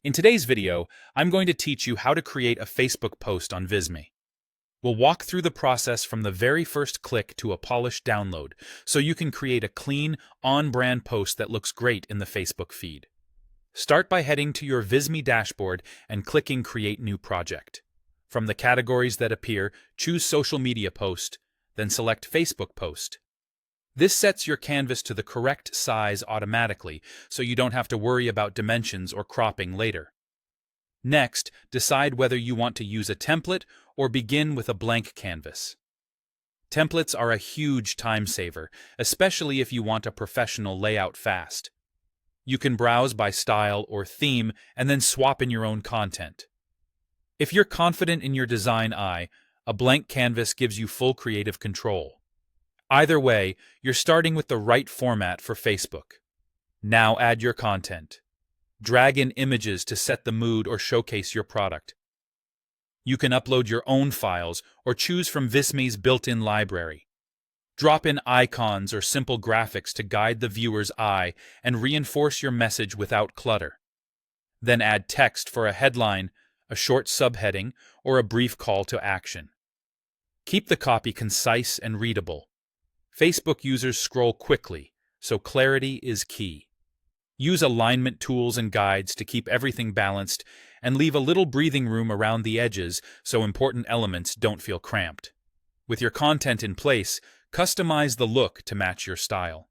In today's video, I'm going to teach you how to create a Facebook post on Visme. We'll walk through the process from the very first click to a polished download, so you can create a clean, on-brand post that looks great in the Facebook feed. Start by heading to your Visme dashboard and clicking Create New Project. From the categories that appear, choose Social Media Post, then select Facebook Post. This sets your canvas to the correct size automatically, so you don't have to worry about dimensions or cropping later. Next, decide whether you want to use a template or begin with a blank canvas. Templates are a huge time saver, especially if you want a professional layout fast. You can browse by style or theme and then swap in your own content. If you're confident in your design eye, a blank canvas gives you full creative control. Either way, you're starting with the right format for Facebook. Now add your content. Drag in images to set the mood or showcase your product. You can upload your own files or choose from Visme's built-in library. Drop in icons or simple graphics to guide the viewer's eye and reinforce your message without clutter. Then add text for a headline, a short subheading, or a brief call to action. Keep the copy concise and readable. Facebook users scroll quickly, so clarity is key. Use alignment tools and guides to keep everything balanced and leave a little breathing room around the edges so important elements don't feel cramped. With your content in place, customize the look to match your style.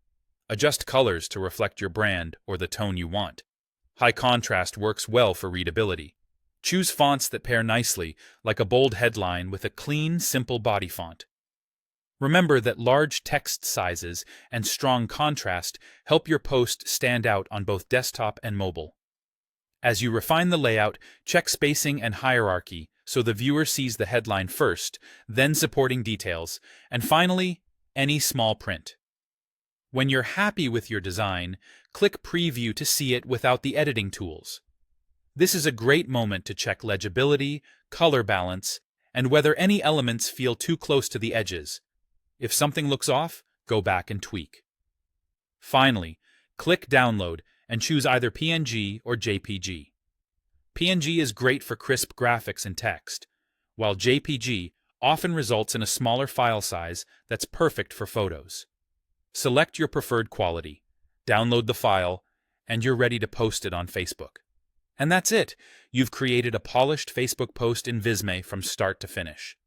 Adjust colors to reflect your brand or the tone you want. High contrast works well for readability. Choose fonts that pair nicely, like a bold headline with a clean, simple body font. Remember that large text sizes and strong contrast help your post stand out on both desktop and mobile. As you refine the layout, check spacing and hierarchy so the viewer sees the headline first, then supporting details, and finally, any small print. When you're happy with your design, click Preview to see it without the editing tools. This is a great moment to check legibility, color balance, and whether any elements feel too close to the edges. If something looks off, go back and tweak. Finally, click Download and choose either PNG or JPG. PNG is great for crisp graphics and text, while JPG often results in a smaller file size that's perfect for photos. Select your preferred quality, download the file, and you're ready to post it on Facebook. And that's it! You've created a polished Facebook post in Visme from start to finish.